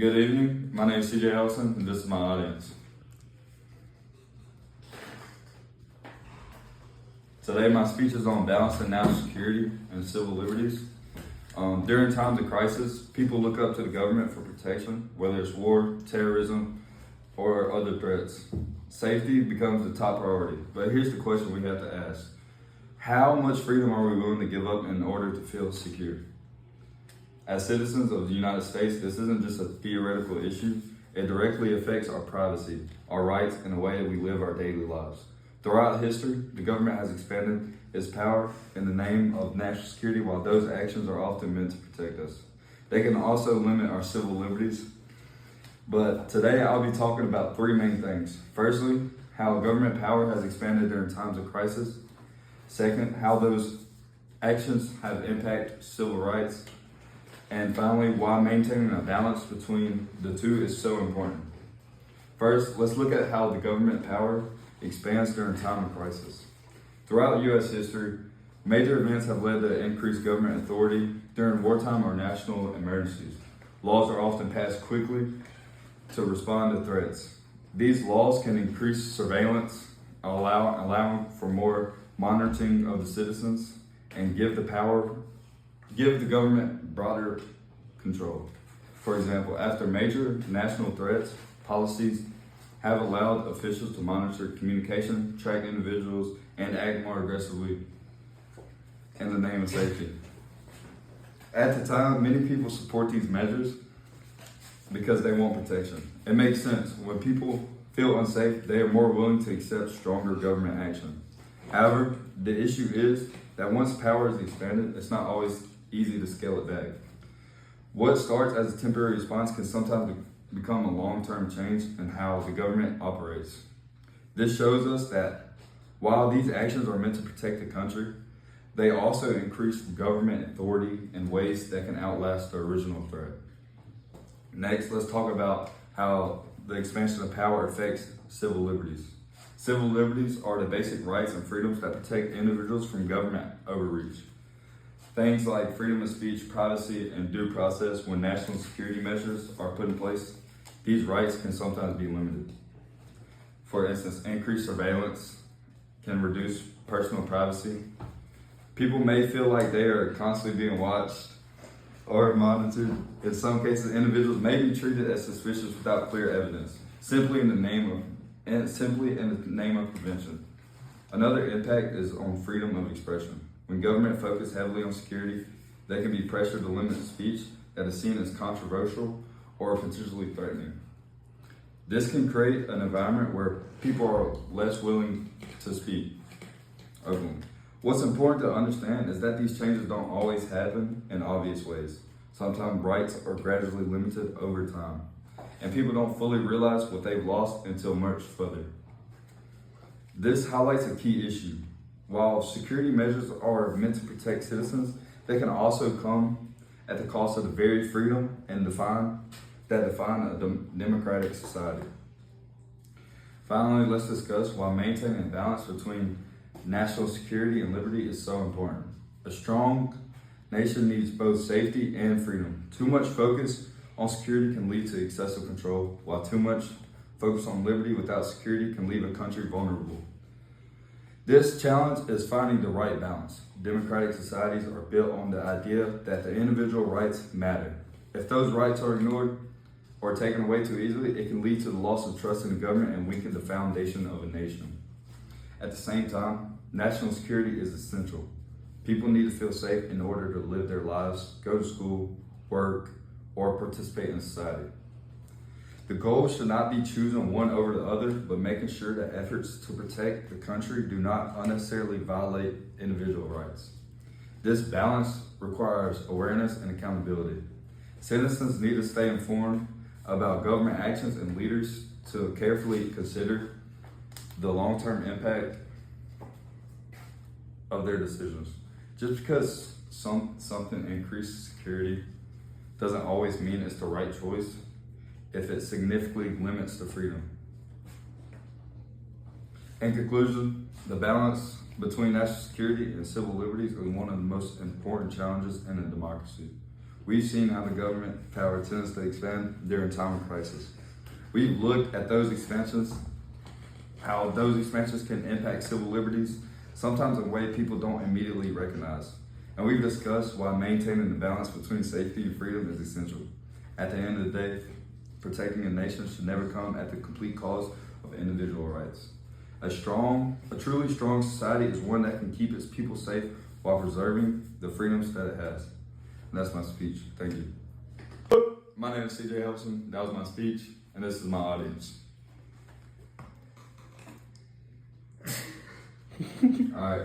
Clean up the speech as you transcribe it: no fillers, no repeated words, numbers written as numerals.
Good evening. My name is CJ Helveston, and this is my audience. Today, my speech is on balancing national security and civil liberties. During times of crisis, people look up to the government for protection, whether it's war, terrorism, or other threats. Safety becomes the top priority. But here's the question we have to ask. How much freedom are we willing to give up in order to feel secure? As citizens of the United States, this isn't just a theoretical issue. It directly affects our privacy, our rights, and the way we live our daily lives. Throughout history, the government has expanded its power in the name of national security, while those actions are often meant to protect us. They can also limit our civil liberties. But today I'll be talking about three main things. Firstly, how government power has expanded during times of crisis. Second, how those actions have impacted civil rights. And finally, why maintaining a balance between the two is so important. First, let's look at how the government power expands during time of crisis. Throughout U.S. history, major events have led to increased government authority during wartime or national emergencies. Laws are often passed quickly to respond to threats. These laws can increase surveillance, allowing for more monitoring of the citizens, and give the government broader control. For example, after major national threats, policies have allowed officials to monitor communication, track individuals, and act more aggressively in the name of safety. At the time, many people support these measures because they want protection. It makes sense. When people feel unsafe, they are more willing to accept stronger government action. However, the issue is that once power is expanded, it's not always easy to scale it back. What starts as a temporary response can sometimes become a long-term change in how the government operates. This shows us that while these actions are meant to protect the country, they also increase government authority in ways that can outlast the original threat. Next, let's talk about how the expansion of power affects civil liberties. Civil liberties are the basic rights and freedoms that protect individuals from government overreach. Things like freedom of speech, privacy, and due process when national security measures are put in place, these rights can sometimes be limited. For instance, increased surveillance can reduce personal privacy. People may feel like they are constantly being watched or monitored. In some cases, individuals may be treated as suspicious without clear evidence, simply in the name of prevention. Another impact is on freedom of expression. When government focuses heavily on security, they can be pressured to limit speech that is seen as controversial or potentially threatening. This can create an environment where people are less willing to speak openly. What's important to understand is that these changes don't always happen in obvious ways. Sometimes rights are gradually limited over time, and people don't fully realize what they've lost until much further. This highlights a key issue. While security measures are meant to protect citizens, they can also come at the cost of the very freedom and define a democratic society. Finally, let's discuss why maintaining a balance between national security and liberty is so important. A strong nation needs both safety and freedom. Too much focus on security can lead to excessive control, while too much focus on liberty without security can leave a country vulnerable. This challenge is finding the right balance. Democratic societies are built on the idea that the individual rights matter. If those rights are ignored or taken away too easily, it can lead to the loss of trust in the government and weaken the foundation of a nation. At the same time, national security is essential. People need to feel safe in order to live their lives, go to school, work, or participate in society. The goal should not be choosing one over the other, but making sure that efforts to protect the country do not unnecessarily violate individual rights. This balance requires awareness and accountability. Citizens need to stay informed about government actions, and leaders to carefully consider the long-term impact of their decisions. Just because something increases security doesn't always mean it's the right choice if it significantly limits the freedom. In conclusion, the balance between national security and civil liberties is one of the most important challenges in a democracy. we've seen how the government power tends to expand during time of crisis. We've looked at those expansions, how those expansions can impact civil liberties, sometimes in a way people don't immediately recognize. And we've discussed why maintaining the balance between safety and freedom is essential. At the end of the day, protecting a nation should never come at the complete cost of individual rights. A truly strong society is one that can keep its people safe while preserving the freedoms that it has. And that's my speech. Thank you. My name is CJ Helveston. That was my speech, and this is my audience. All right.